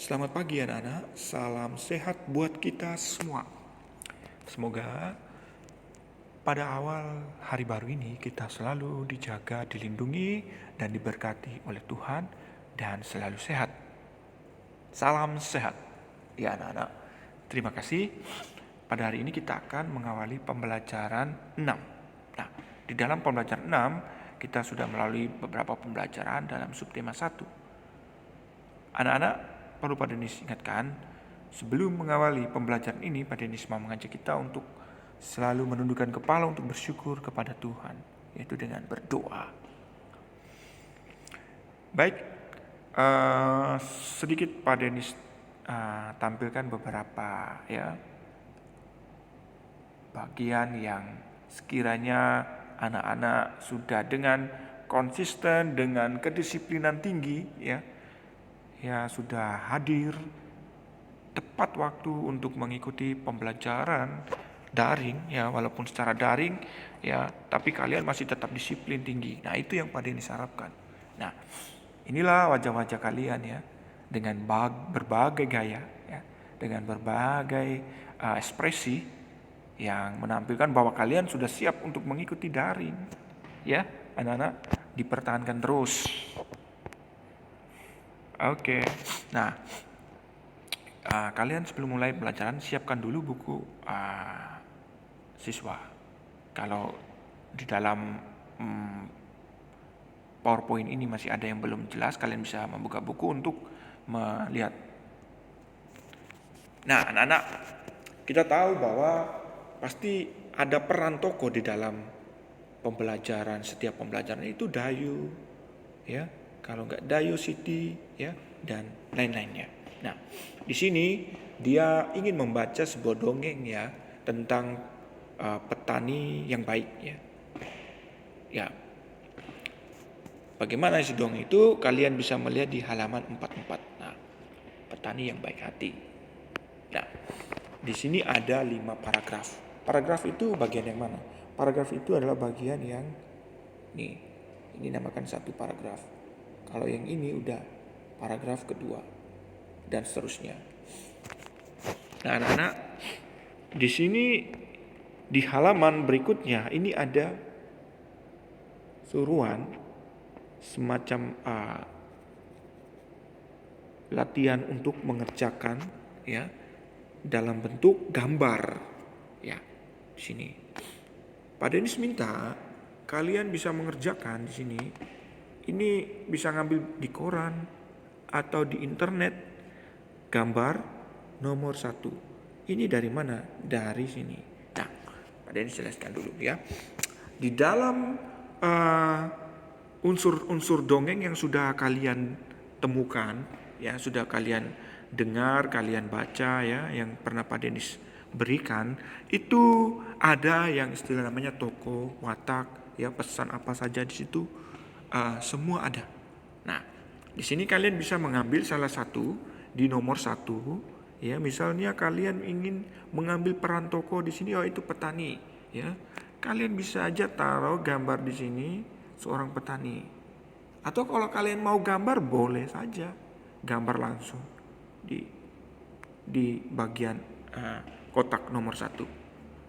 Selamat pagi anak-anak, salam sehat buat kita semua. Semoga pada awal hari baru ini kita selalu dijaga, dilindungi, dan diberkati oleh Tuhan dan selalu sehat. Salam sehat ya anak-anak. Terima kasih. Pada hari ini kita akan mengawali pembelajaran 6. Nah, di dalam pembelajaran 6 kita sudah melalui beberapa pembelajaran dalam subtema 1. Anak-anak perlu Pak Denis ingatkan, sebelum mengawali pembelajaran ini, Pak Denis mau mengajak kita untuk selalu menundukkan kepala untuk bersyukur kepada Tuhan, yaitu dengan berdoa. Baik, sedikit Pak Denis tampilkan beberapa bagian yang sekiranya anak-anak sudah dengan konsisten, dengan kedisiplinan tinggi, ya sudah hadir tepat waktu untuk mengikuti pembelajaran daring, walaupun secara daring, tapi kalian masih tetap disiplin tinggi. Nah, itu yang Pak Denis harapkan. Nah, inilah wajah-wajah kalian dengan berbagai gaya, dengan berbagai ekspresi yang menampilkan bahwa kalian sudah siap untuk mengikuti daring. Ya, anak-anak dipertahankan terus. Oke. Nah, kalian sebelum mulai pelajaran siapkan dulu buku siswa. Kalau di dalam PowerPoint ini masih ada yang belum jelas, kalian bisa membuka buku untuk melihat. Nah, anak-anak, kita tahu bahwa pasti ada peran tokoh di dalam pembelajaran. Setiap pembelajaran itu Dayu, kalau nggak Dayu, Siti, dan lain-lainnya. Nah, di sini dia ingin membaca sebuah dongeng tentang petani yang baik. Bagaimana isi dongeng itu kalian bisa melihat di halaman 44. Nah, petani yang baik hati. Nah, di sini ada 5 paragraf. Paragraf itu bagian yang mana? Paragraf itu adalah bagian yang ini namakan satu paragraf. Kalau yang ini udah paragraf kedua dan seterusnya. Nah, anak-anak, di sini di halaman berikutnya ini ada suruhan semacam latihan untuk mengerjakan dalam bentuk gambar di sini. Pak Denis minta kalian bisa mengerjakan di sini. Ini bisa ngambil di koran atau di internet gambar nomor 1. Ini dari mana? Dari sini. Nah, Pak Denis jelaskan dulu ya. Di dalam unsur-unsur dongeng yang sudah kalian temukan, sudah kalian dengar, kalian baca, yang pernah Pak Denis berikan, itu ada yang istilah namanya toko, watak, pesan apa saja di situ, semua ada. Nah, di sini kalian bisa mengambil salah satu di nomor 1, misalnya kalian ingin mengambil peran toko di sini, itu petani, kalian bisa aja taruh gambar di sini seorang petani. Atau kalau kalian mau gambar boleh saja gambar langsung di bagian kotak nomor 1.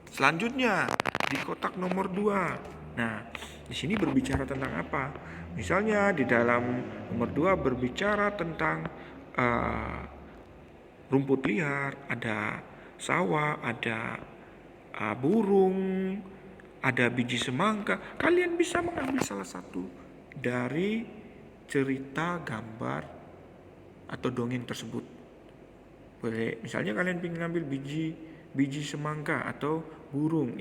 Selanjutnya di kotak nomor 2. Nah, di sini berbicara tentang apa? Misalnya di dalam nomor 2 berbicara tentang rumput liar, ada sawah, ada burung, ada biji semangka. Kalian bisa mengambil salah satu dari cerita, gambar, atau dongeng tersebut. Boleh, misalnya kalian ingin ngambil biji semangka atau burung,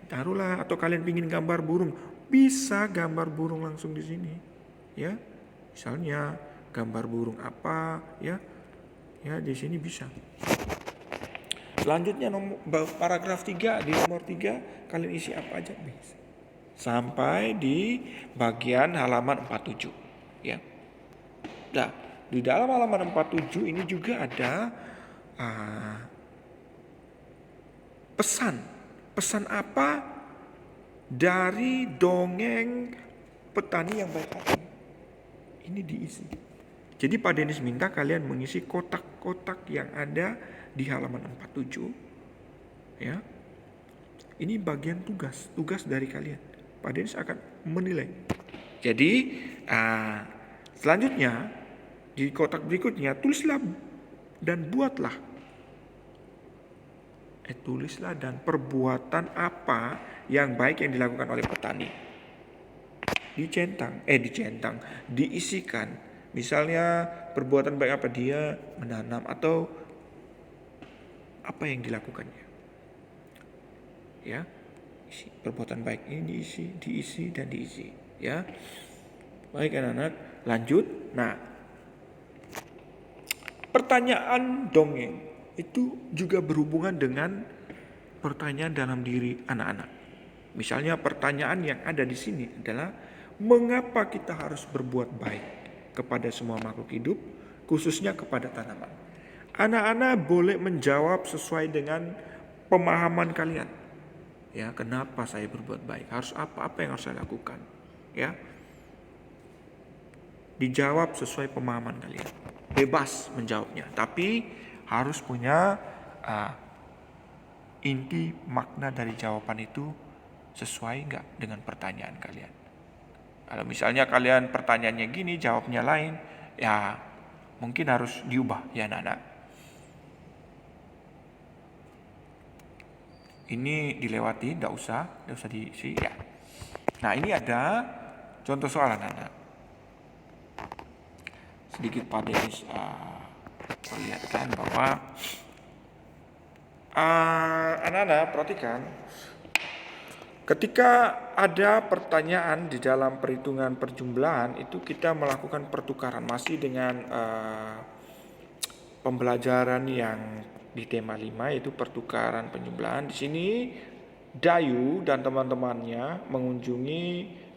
taruhlah. Atau kalian ingin gambar burung, bisa gambar burung langsung di sini, Misalnya gambar burung apa, di sini bisa. Selanjutnya paragraf 3, di nomor 3 kalian isi apa aja bisa. Sampai di bagian halaman 47, Nah, di dalam halaman 47 ini juga ada pesan. Pesan apa dari dongeng petani yang baik hati? Ini diisi. Jadi Pak Denis minta kalian mengisi kotak-kotak yang ada di halaman 47. Ya. Ini bagian tugas dari kalian. Pak Denis akan menilai. Jadi selanjutnya di kotak berikutnya tulislah dan buatlah. Tulislah dan perbuatan apa yang baik yang dilakukan oleh petani. Diisikan. Misalnya perbuatan baik apa, dia menanam atau apa yang dilakukannya. Ya, perbuatan baik ini diisi dan diisi. Ya, baik anak-anak, lanjut. Nah, pertanyaan dongeng itu juga berhubungan dengan pertanyaan dalam diri anak-anak. Misalnya pertanyaan yang ada di sini adalah mengapa kita harus berbuat baik kepada semua makhluk hidup, khususnya kepada tanaman. Anak-anak boleh menjawab sesuai dengan pemahaman kalian. Ya, kenapa saya berbuat baik? Harus apa yang harus saya lakukan? Ya. Dijawab sesuai pemahaman kalian. Bebas menjawabnya, tapi harus punya inti makna dari jawaban itu sesuai enggak dengan pertanyaan kalian. Kalau misalnya kalian pertanyaannya gini, jawabnya lain, ya mungkin harus diubah ya anak-anak. Ini dilewati, tidak usah diisi ya. Nah, ini ada contoh soal anak-anak. Sedikit Pak Denis perlihatkan bahwa anak-anak perhatikan, ketika ada pertanyaan di dalam perhitungan perjumlahan itu kita melakukan pertukaran masih dengan pembelajaran yang di tema 5 yaitu pertukaran penjumlahan. Di sini Dayu dan teman-temannya mengunjungi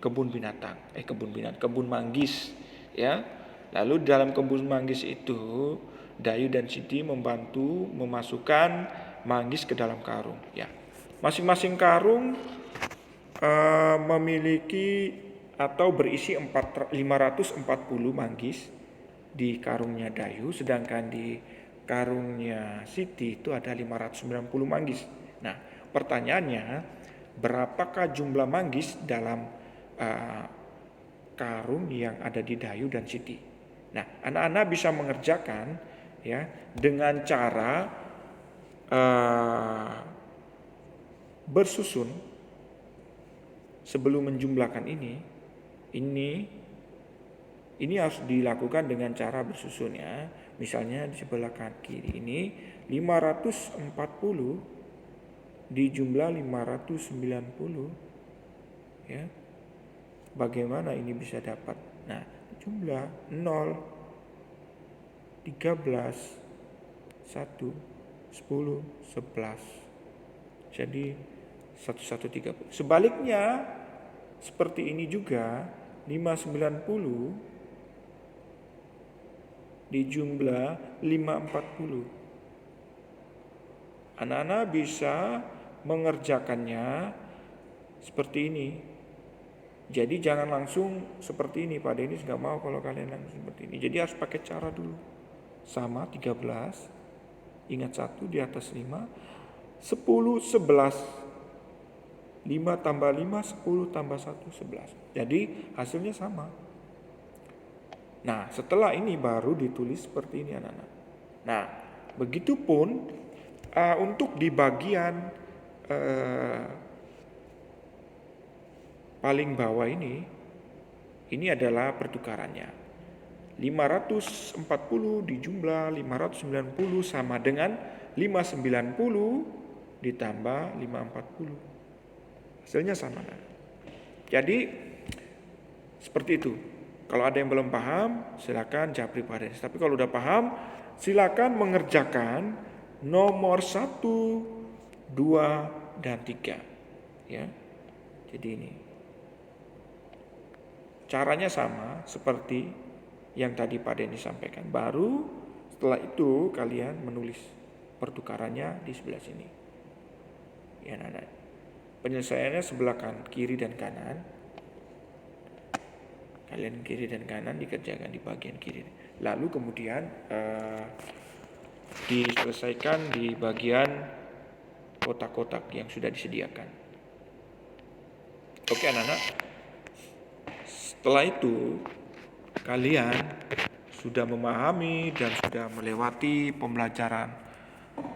kebun manggis ya. Lalu dalam kebun manggis itu Dayu dan Siti membantu memasukkan manggis ke dalam karung ya. Masing-masing karung memiliki atau berisi 540 manggis di karungnya Dayu, sedangkan di karungnya Siti itu ada 590 manggis. Nah, pertanyaannya, berapakah jumlah manggis dalam karung yang ada di Dayu dan Siti? Nah, anak-anak bisa mengerjakan ya dengan cara bersusun. Sebelum menjumlahkan ini harus dilakukan dengan cara bersusun ya. Misalnya di sebelah kiri ini 540 dijumlah 590 ya. Bagaimana ini bisa dapat? Nah, jumlah 0, 13, 1, 10, 11. Jadi 1130. Sebaliknya seperti ini juga 590 dijumlah 540. Anak-anak bisa mengerjakannya seperti ini. Jadi jangan langsung seperti ini. Pak Denis gak mau kalau kalian langsung seperti ini. Jadi harus pakai cara dulu. Sama 13. Ingat 1 di atas 5. 10, 11. 5 tambah 5, 10 tambah 1, 11. Jadi hasilnya sama. Nah, setelah ini baru ditulis seperti ini anak-anak. Nah, begitupun untuk di bagian paling bawah ini adalah pertukarannya. 540 dijumlah 590 sama dengan 590 ditambah 540. Hasilnya sama. Jadi seperti itu. Kalau ada yang belum paham, silakan japri Pak Denis. Tapi kalau udah paham, silakan mengerjakan nomor 1, 2, dan 3. Ya. Jadi ini. Caranya sama seperti yang tadi Pak Denis sampaikan. Baru setelah itu kalian menulis pertukarannya di sebelah sini. Ya, anak-anak. Penyelesaiannya sebelah kiri dan kanan. Kalian kiri dan kanan dikerjakan di bagian kiri. lalu kemudian diselesaikan di bagian kotak-kotak yang sudah disediakan. Oke anak-anak, setelah itu kalian sudah memahami dan sudah melewati pembelajaran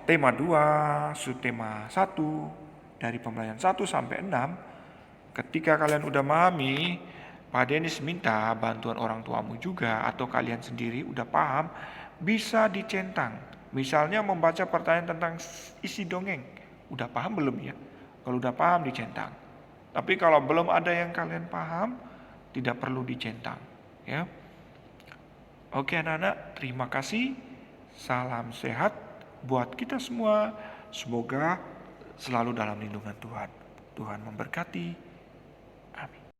tema 2, subtema 1, dari pembelajaran 1 sampai 6. Ketika kalian udah memahami, Pak Denis minta bantuan orang tuamu juga atau kalian sendiri udah paham, bisa dicentang. Misalnya membaca pertanyaan tentang isi dongeng. Udah paham belum ya? Kalau udah paham dicentang. Tapi kalau belum ada yang kalian paham, tidak perlu dicentang, ya. Oke anak-anak, terima kasih. Salam sehat buat kita semua. Semoga selalu dalam lindungan Tuhan. Tuhan memberkati.